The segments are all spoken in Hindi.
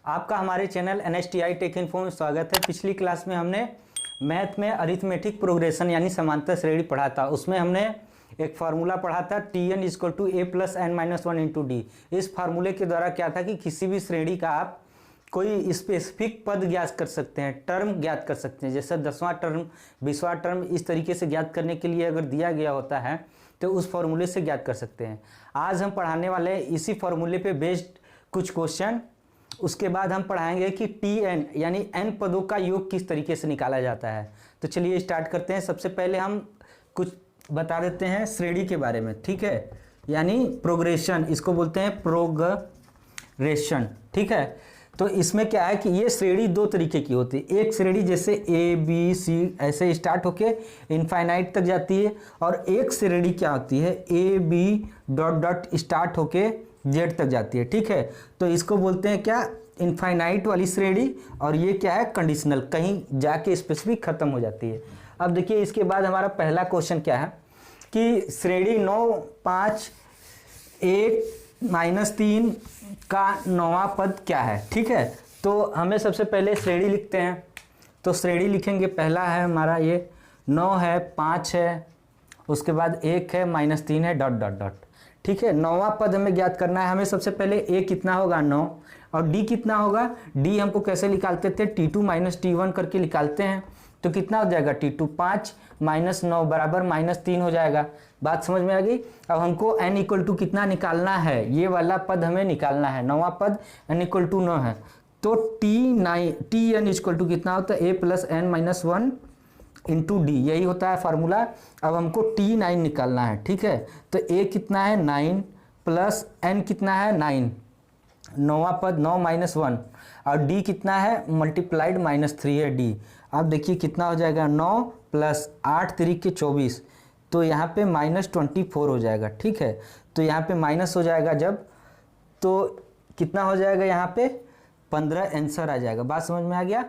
आपका हमारे चैनल NSTI टेक इन्फो में स्वागत है। पिछली क्लास में हमने मैथ में अरिथमेटिक प्रोग्रेशन यानी समांतर श्रेणी पढ़ा था। उसमें हमने एक फार्मूला पढ़ा था Tn = a + n - 1 × d। इस फार्मूले के द्वारा क्या था कि किसी भी श्रेणी का आप कोई स्पेसिफिक पद ज्ञात कर सकते हैं, टर्म ज्ञात कर सकते हैं। जैसे 10वां टर्म, 20वां टर्म, इस तरीके से ज्ञात करने के लिए अगर दिया गया होता है तो उस फार्मूले से ज्ञात कर सकते हैं। आज हम पढ़ाने वाले हैं इसी फार्मूले पे बेस्ड कुछ क्वेश्चन। उसके बाद हम पढ़ाएंगे कि Tn यानी n पदों का योग किस तरीके से निकाला जाता है। तो चलिए स्टार्ट करते हैं। सबसे पहले हम कुछ बता देते हैं श्रेणी के बारे में, ठीक है, यानी प्रोग्रेशन, इसको बोलते हैं प्रोग्रेशन, ठीक है। तो इसमें क्या है कि ये श्रेणी दो तरीके की होती है। एक श्रेणी जैसे ए बी सी ऐसे स्टार्ट होके इनफाइनाइट तक जाती है, और एक श्रेणी क्या होती है A B dot dot start होके जेड तक जाती है, ठीक है। तो इसको बोलते हैं क्या, इनफाइनाइट वाली श्रेणी, और ये क्या है कंडीशनल, कहीं जाके स्पेसिफिक खत्म हो जाती है। अब देखिए इसके बाद हमारा पहला क्वेश्चन क्या है कि श्रेणी 9, 5, 1 - 3 का 9वां पद क्या है, ठीक है। तो हमें सबसे पहले श्रेणी लिखते हैं। तो श्रेणी लिखेंगे, पहला है हमारा ये 9 है, 5 है, उसके बाद 1 है, -3 है, डॉट डॉट डॉट, ठीक है। 9वां पद हमें ज्ञात करना है। हमें सबसे पहले a कितना होगा 9, और d कितना होगा, d हमको कैसे निकालते थे, t2 - t1 करके निकालते हैं। तो कितना हो जाएगा t2, 5 - 9 बराबर -3 हो जाएगा। बात समझ में आ गई। अब हमको n = कितना निकालना है, ये वाला पद हमें निकालना है। 9वां पद n = 9 है। तो Tn = कितना होता है, a + n - 1 × d, यही होता है फार्मूला। अब हमको T9 निकालना है, ठीक है। तो a कितना है 9 प्लस n कितना है 9, 9वां पद 9 - 1, और d कितना है मल्टीप्लाइड -3 है d। अब देखिए कितना हो जाएगा, 9 + 8 3 = 24, तो यहाँ पे -24 हो जाएगा, ठीक है। तो यहाँ पे माइनस हो जाएगा जब, तो कितना हो जाएगा यहाँ पे 15 आंसर आ जाएगा। बात समझ में आ गया।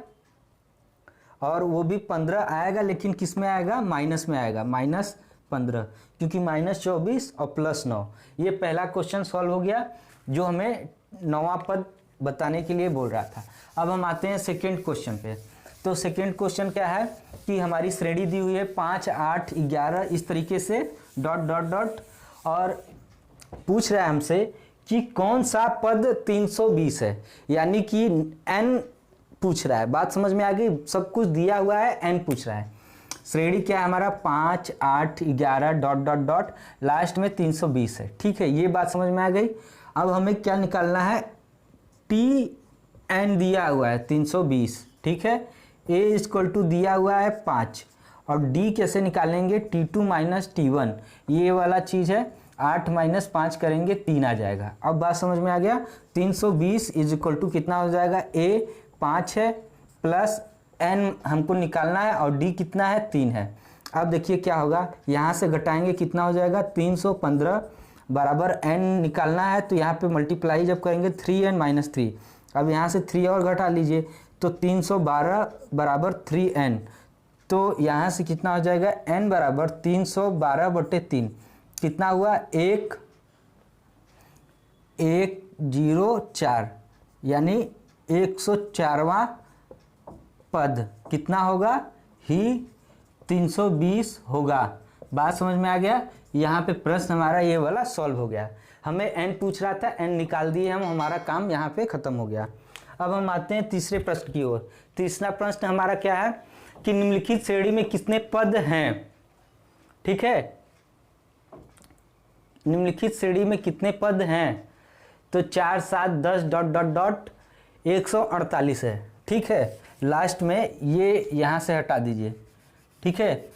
और वो भी 15 आएगा, लेकिन किस में आएगा, माइनस में आएगा, -15, क्योंकि -24 और +9। ये पहला क्वेश्चन सॉल्व हो गया जो हमें 9वां पद बताने के लिए बोल रहा था। अब हम आते हैं सेकेंड क्वेश्चन पे। तो सेकेंड क्वेश्चन क्या है कि हमारी श्रेणी दी हुई है 5, 8, 11 इस तरीके से डॉट डॉट डॉट, और पूछ रहा है हमसे कि कौन सा पद 320 है, यानी कि n पूछ रहा है। बात समझ में आ गई। सब कुछ दिया हुआ है, n पूछ रहा है। श्रेणी क्या है हमारा 5, 8, 11 डॉट डॉट डॉट, लास्ट में 320 है, ठीक है। ये बात समझ में आ गई। अब हमें क्या निकालना है, Tn दिया हुआ है 320, ठीक है। a = दिया हुआ है 5, और d कैसे निकालेंगे, t2 - t1, ये वाला चीज़ है। 8 - 5 करेंगे 3 आ जाएगा। अब बात समझ में आ गया। 320 = कितना हो जाएगा, a 5 है प्लस n हमको निकालना है, और d कितना है 3 है। अब देखिए क्या होगा, यहाँ से घटाएंगे कितना हो जाएगा, 315 बराबर n निकालना है। तो यहाँ पे मल्टीप्लाई जब करेंगे 3n - 3, अब यहाँ से 3 और घटा लीजिए, तो 312 बराबर 3n। तो यहाँ से कितना हो जाएगा, n बराबर 312/3, कितना हुआ 1104, यानी 104वां पद कितना होगा, ही 320 होगा। बात समझ में आ गया। यहाँ पे प्रश्न हमारा ये वाला सॉल्व हो गया। हमें n पूछ रहा था, n निकाल दिए हम, हमारा काम यहाँ पे खत्म हो गया। अब हम आते हैं तीसरे प्रश्न की ओर। तीसरा प्रश्न हमारा क्या है कि निम्नलिखित श्रेणी में कितने पद हैं, ठीक है। निम्नलिखित श्रेणी में कितने पद हैं, तो 4, 7, 10 डॉट डॉट डॉट 148 है, ठीक है। लास्ट में ये यहाँ से हटा दीजिए, ठीक है,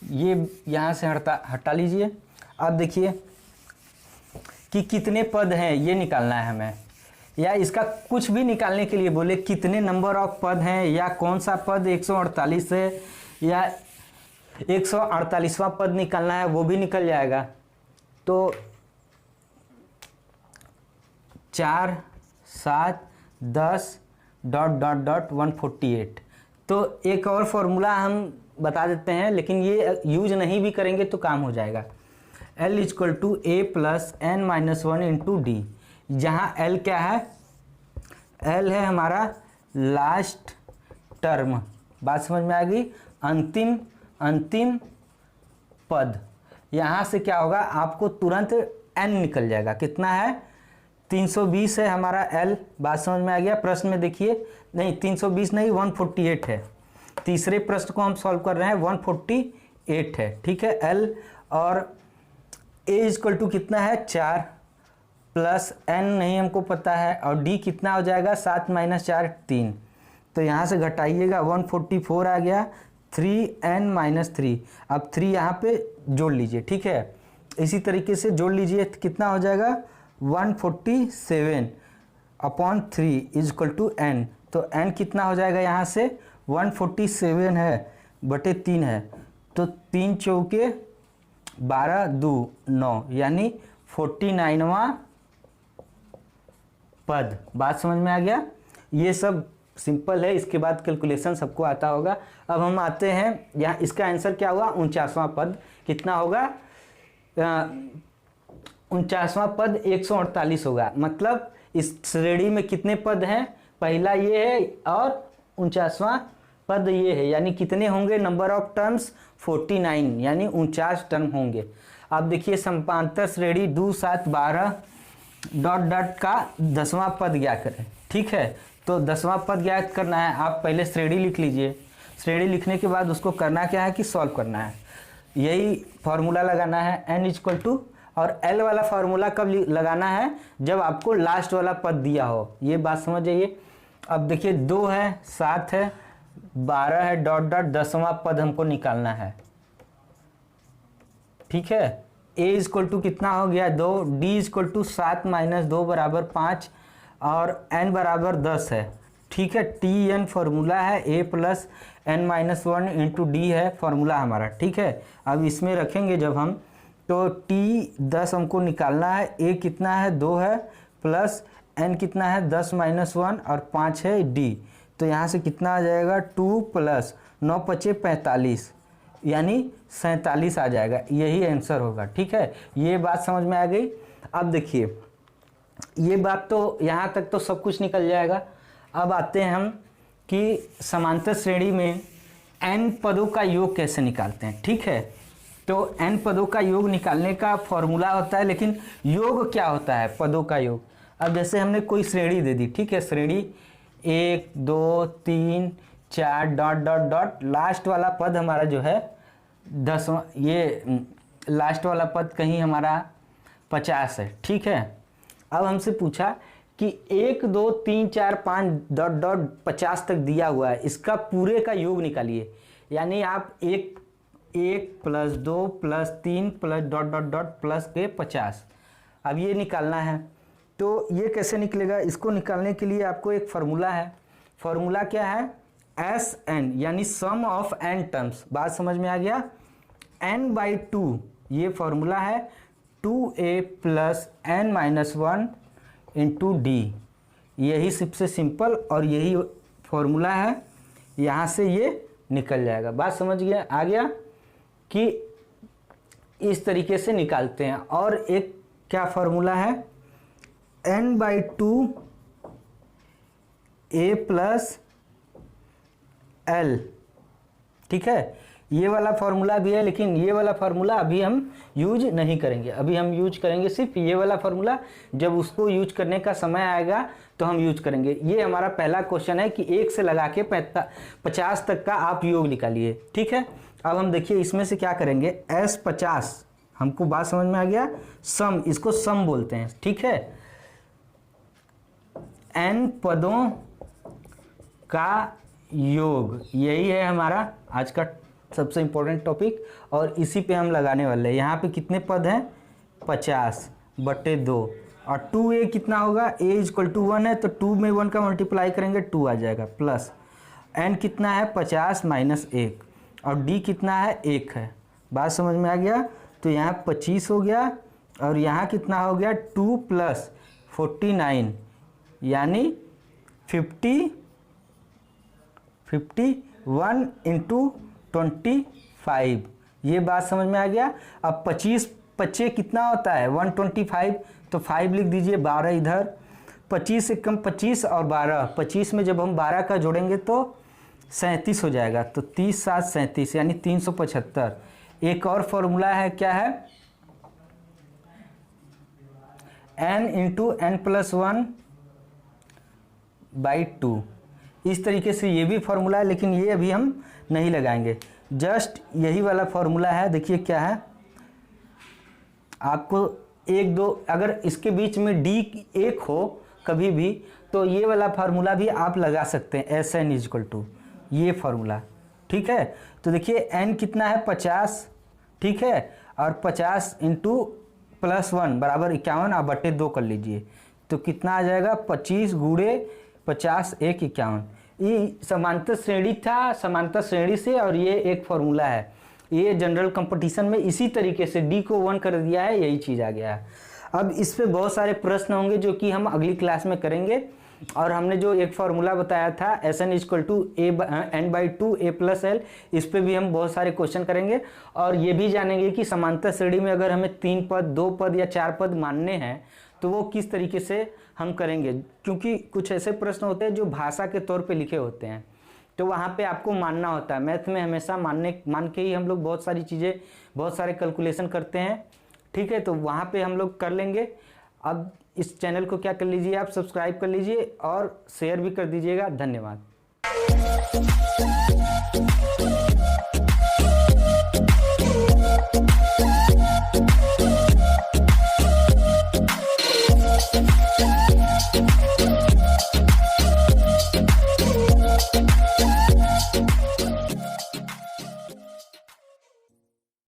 ये यहाँ से हटा लीजिए। अब देखिए कि कितने पद हैं ये निकालना है हमें, या इसका कुछ भी निकालने के लिए बोले कितने नंबर ऑफ पद हैं, या कौन सा पद 148 है, या 148वां पद निकालना है, वो भी निकल जाएगा। तो 4, 7, 10 डॉट डॉट डॉट 148। तो एक और फॉर्मूला हम बता देते हैं, लेकिन ये यूज नहीं भी करेंगे तो काम हो जाएगा। L = a + n - 1 × d, जहाँ L क्या है एल है हमारा लास्ट टर्म, बात समझ में आ गई, अंतिम पद। यहाँ से क्या होगा, आपको तुरंत एन निकल जाएगा, कितना है 320 है हमारा एल, बात समझ में आ गया। प्रश्न में देखिए, नहीं 320 नहीं 148 है, तीसरे प्रश्न को हम सॉल्व कर रहे हैं, 148 है, ठीक है एल। और ए इक्वल टू कितना है 4 प्लस एन नहीं हमको पता है, और डी कितना हो जाएगा 7 - 4 3, तो यहाँ से घटाइएगा 144 आ गया, 3n - 3, अब 3 यहाँ पे जोड़ लीजिए, ठीक है। इसी तरीके से जोड़ लीजिए, कितना हो जाएगा 147/3 इक्वल टू n, तो n कितना हो जाएगा यहाँ से 147 है बटे 3 है, तो 3 चौके 12 2 9, यानी 49वां पद, बात समझ में आ गया। ये सब सिंपल है, इसके बाद कैलकुलेशन सबको आता होगा। अब हम आते हैं यहाँ, इसका आंसर क्या हुआ 49वां पद, कितना होगा 49वां पद 148 होगा। मतलब इस श्रेणी में कितने पद हैं, पहला ये है और 49वां पद ये है, यानी कितने होंगे, नंबर ऑफ टर्म्स 49, यानी 49 टर्म होंगे। अब देखिए समांतर श्रेणी 2 7 12 डॉट डॉट का 10वां पद ज्ञात करें, ठीक है। तो 10वां पद ज्ञात करना है, आप पहले श्रेणी लिख लीजिए, श्रेणी लिखने के बाद उसको करना क्या है कि सॉल्व करना है, यही फॉर्मूला लगाना है n इक्वल टू, और l वाला फार्मूला कब लगाना है, जब आपको लास्ट वाला पद दिया हो, ये बात समझ जाइए। अब देखिए 2 है 7 है 12 है डॉट डॉट 10वां पद हमको निकालना है, ठीक है। a इक्वल टू कितना हो गया 2, d इक्वल टू 7 - 2 बराबर 5, और n बराबर 10 है, ठीक है। tn फार्मूला है, a plus n - 1 into D है फार्मूला हमारा, ठीक है। अब इसमें रखेंगे जब हम, तो t 10 हमको निकालना है, a कितना है 2 है, प्लस n कितना है 10 - 1 और 5 है d, तो यहाँ से कितना आ जाएगा 2 प्लस 9 × 5 = 45, यानी 47 आ जाएगा, यही आंसर होगा, ठीक है। ये बात समझ में आ गई। अब देखिए ये बात तो यहाँ तक तो सब कुछ निकल जाएगा। अब आते हैं हम कि समांतर श्रेणी में n पदों का योग कैसे निकालते हैं, ठीक है। तो n पदों का योग निकालने का फॉर्मूला होता है, लेकिन योग क्या होता है पदों का योग। अब जैसे हमने कोई श्रेणी दे दी, ठीक है, श्रेणी 1 2 3 4 डॉट डॉट डॉट, लास्ट वाला पद हमारा जो है 10वां, ये लास्ट वाला पद कहीं हमारा 50 है, ठीक है। अब हमसे पूछा कि 1 2 3 4 5 डॉट डॉट 50 तक दिया हुआ है, इसका पूरे का योग निकालिए, यानी आप 1 plus 2 plus 3 plus dot dot dot plus के 50, अब ये निकालना है। तो ये कैसे निकलेगा, इसको निकालने के लिए आपको एक फार्मूला है, फार्मूला क्या है Sn, यानी सम ऑफ n टर्म्स, बात समझ में आ गया। n/2 ये फार्मूला है, 2a plus n - 1 into D, यही सबसे सिंपल और यही फॉर्मूला है, यहाँ से ये निकल जाएगा। बात समझ गया, आ गया कि इस तरीके से निकालते हैं। और एक क्या फार्मूला है n/2 a प्लस l, ठीक है। ये वाला फार्मूला भी है, लेकिन ये वाला फार्मूला अभी हम यूज नहीं करेंगे, अभी हम यूज करेंगे सिर्फ ये वाला फार्मूला, जब उसको यूज करने का समय आएगा तो हम यूज करेंगे। ये हमारा पहला क्वेश्चन है कि 1 से लगा के 50 तक का आप योग निकालिए, ठीक है। अब हम देखिए इसमें से क्या करेंगे, S50, हमको बात समझ में आ गया, सम, इसको सम बोलते हैं, ठीक है। n पदों का योग, यही है हमारा आज का सबसे इम्पोर्टेंट टॉपिक, और इसी पे हम लगाने वाले हैं। यहाँ पे कितने पद हैं 50/2, और 2a कितना होगा, a = 1 है, तो 2 में 1 का मल्टीप्लाई करेंगे 2 आ जाएगा, प्लस n कितना है 50 - 1, और d कितना है 1 है, बात समझ में आ गया। तो यहाँ 25 हो गया, और यहाँ कितना हो गया 2 प्लस 49, यानी 51 इंटू 25, ये बात समझ में आ गया। अब 25 कितना होता है 125, तो 5 लिख दीजिए, 12 इधर, 25 से कम 25 और 12, 25 में जब हम 12 का जोड़ेंगे तो 37 हो जाएगा, तो 30 7 37 यानी 375। एक और फॉर्मूला है, क्या है, n इंटू एन प्लस 1/2। इस तरीके से ये भी फॉर्मूला है, लेकिन ये अभी हम नहीं लगाएंगे, जस्ट यही वाला फॉर्मूला है। देखिए क्या है, आपको 1 2 अगर इसके बीच में d 1 हो कभी भी, तो ये वाला फार्मूला भी आप लगा सकते हैं, एस एन इजक्वल टू ये फार्मूला, ठीक है। तो देखिए n कितना है 50, ठीक है, और 50 इंटू +1 बराबर 51, आप बटे 2 कर लीजिए, तो कितना आ जाएगा 25 गुणे 50 1 51। ये समांतर श्रेणी था, समांतर श्रेणी से, और ये एक फार्मूला है, ये जनरल कंपटीशन में इसी तरीके से d को 1 कर दिया है, यही चीज़ आ गया है। अब इस पे बहुत सारे प्रश्न होंगे जो कि हम अगली क्लास में करेंगे, और हमने जो एक फार्मूला बताया था SN equal to n/2 a+l, इस पे भी हम बहुत सारे क्वेश्चन करेंगे, और ये भी जानेंगे कि समांतर श्रेणी में अगर हमें 3 पद 2 पद या 4 पद मानने हैं तो वो किस तरीके से हम करेंगे, क्योंकि कुछ ऐसे प्रश्न होते हैं जो भाषा के तौर पे लिखे होते हैं, तो वहाँ पे आपको मानना होता है। मैथ में हमेशा मान के ही हम लोग बहुत सारी चीज़ें, बहुत सारे कैलकुलेशन करते हैं, ठीक है, तो वहाँ पे हम लोग कर लेंगे। अब इस चैनल को क्या कर लीजिए, आप सब्सक्राइब कर लीजिए और शेयर भी कर दीजिएगा। धन्यवाद।